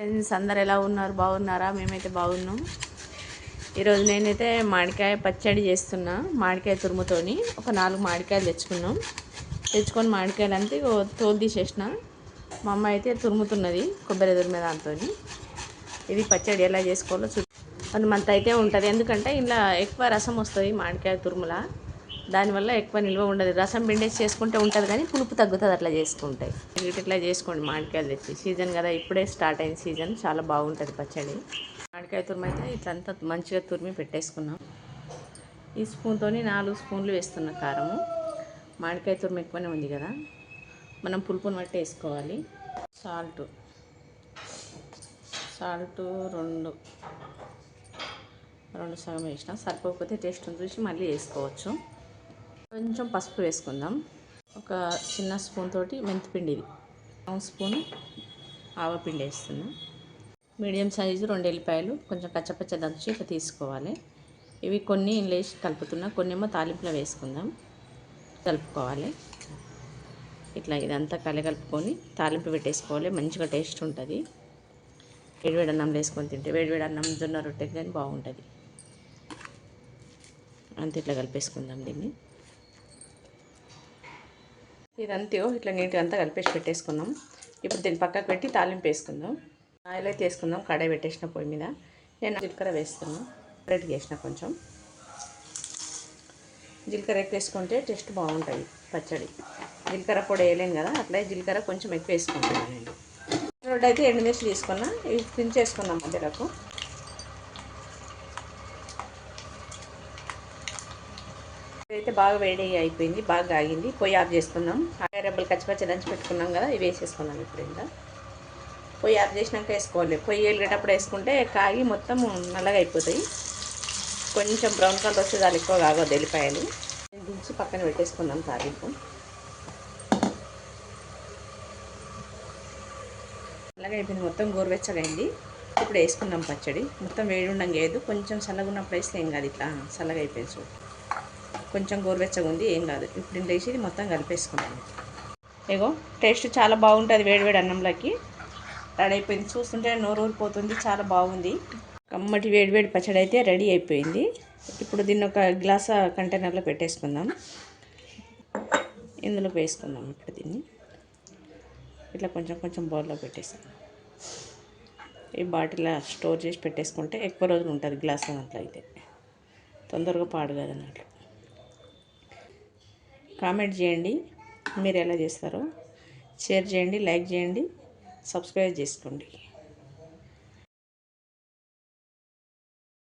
Friends అందరు ఎలా ఉన్నారు? బాగున్నారా? మేమైతే బాగున్నాం. ఈరోజు నేనైతే మామిడికాయ పచ్చడి చేస్తున్నా. మామిడికాయ తురుముతోని ఒక 4 మామిడికాయలు తెచ్చుకొని మామిడికాయలు అంతే తోలు తీసేసిన. మా అమ్మ అయితే తురుముతున్నది కొబ్బరి తురిమే దాంతో. ఇది పచ్చడి ఎలా చేసుకోవాలో 1 మంత్ అయితే ఉంటుంది. ఎందుకంటే ఇలా ఎక్కువ రసం వస్తుంది మామిడికాయ తురుములా, దానివల్ల ఎక్కువ నిల్వ ఉండదు. రసం పిండేసి చేసుకుంటే ఉంటుంది కానీ పులుపు తగ్గుతుంది అట్లా చేసుకుంటే. ఇట్లా చేసుకోండి మామిడికాయలు తెచ్చి. సీజన్ కదా, ఇప్పుడే స్టార్ట్ అయిన సీజన్, చాలా బాగుంటుంది పచ్చడి. మామిడికాయ తురుము అయితే ఇట్లంతా మంచిగా తురిమి పెట్టేసుకున్నాం. ఈ స్పూన్తో 4 స్పూన్లు వేస్తున్న కారము. మామిడికాయ తురుము ఎక్కువనే ఉంది కదా, మనం పులుపుని బట్టి వేసుకోవాలి. సాల్ట్ 2 సగం వేసిన, సరిపోకపోతే టేస్ట్ చూసి మళ్ళీ వేసుకోవచ్చు. కొంచెం పసుపు వేసుకుందాం. ఒక చిన్న స్పూన్ తోటి మెంతిపిండి, 1 స్పూను ఆవపిండి వేస్తున్నా. మీడియం సైజు 2 ఎల్లిపాయలు కొంచెం కచ్చపచ్చ దంచి ఇట్లా తీసుకోవాలి. ఇవి కొన్ని వేసి కలుపుతున్నా, కొన్ని ఏమో తాలింపులో వేసుకుందాం. కలుపుకోవాలి ఇట్లా. ఇదంతా కలుపుకొని తాలింపు పెట్టేసుకోవాలి, మంచిగా టేస్ట్ ఉంటుంది. వేడివేడి అన్నం వేసుకొని తింటే, వేడివేడి అన్నం జొన్న రొట్టెకి కానీ బాగుంటుంది. అంతే, ఇట్లా కలిపేసుకుందాం దీన్ని. ఇదంతా ఇట్లా నీట్గా అంతా కలిపేసి పెట్టేసుకుందాం. ఇప్పుడు దీన్ని పక్కకు పెట్టి తాలింపు వేసుకుందాం. ఆయిల్ అయితే వేసుకుందాం. కడాయి పెట్టేసిన పొయ్యి మీద. నేను జీలకర్ర వేస్తున్నాను. రెడ్ చేసిన కొంచెం జీలకర్ర ఎక్కువ వేసుకుంటే టేస్ట్ బాగుంటుంది పచ్చడి. జీలకర్ర పొడి వేయలేను కదా, అట్లా జీలకర్ర కొంచెం ఎక్కువ వేసుకుంటున్నాను నేను. రోడ్డు అయితే ఎండుమిర్చి తీసుకున్నా, ఇవి పించేసుకుందాం మధ్యలోకి. అయితే బాగా వేడి అయిపోయింది, బాగా ఆగింది. పొయ్యి ఆఫ్ చేసుకుందాం. రెబ్బలు కచ్చిపచ్చి దంచి పెట్టుకున్నాం కదా, ఇవి వేసేసుకుందాం. ఇప్పుడు ఇంకా పొయ్యి ఆఫ్ చేసినాక వేసుకోవాలి. పొయ్యి వెలిగేటప్పుడు వేసుకుంటే కాగి మొత్తం నల్లగా అయిపోతాయి. కొంచెం బ్రౌన్ కలర్ వస్తే దాని ఎక్కువ కాగొద్దు ఎల్లిపాయలు. దించి పక్కన పెట్టేసుకుందాం తాలింపు. నల్లగా అయిపోయింది, మొత్తం గోరువెచ్చగా అయింది. ఇప్పుడు వేసుకుందాం పచ్చడి. మొత్తం వేడి ఉండంగా లేదు, కొంచెం చల్లగా ఉన్నప్పుడు వేస్తే ఏం కాదు. ఇట్లా చల్లగా అయిపోయింది చూడు, కొంచెం గోరువెచ్చగా ఉంది, ఏం కాదు. ఇప్పుడు ఇంత వేసి మొత్తం కలిపేసుకున్నాను. ఏగో టేస్ట్ చాలా బాగుంటుంది వేడివేడి అన్నంలోకి. రెడీ అయిపోయింది, చూస్తుంటే నోరు ఊరిపోతుంది, చాలా బాగుంది. కమ్మటి వేడివేడి పచ్చడి అయితే రెడీ అయిపోయింది. ఇప్పుడు దీన్ని ఒక గ్లాస్ కంటైనర్లో పెట్టేసుకుందాం. ఇందులో వేసుకుందాం. ఇప్పుడు దీన్ని ఇట్లా కొంచెం కొంచెం బౌల్లో పెట్టేసుకుందాం. ఈ బాటిల్లో స్టోర్ చేసి పెట్టేసుకుంటే ఎక్కువ రోజులు ఉంటుంది. గ్లాస్ దాంట్లో అయితే తొందరగా పాడు కాదు అన్నట్లు. కామెంట్ చేయండి మీరు ఎలా చేస్తారో, షేర్ చేయండి, లైక్ చేయండి, సబ్స్క్రైబ్ చేసుకోండి.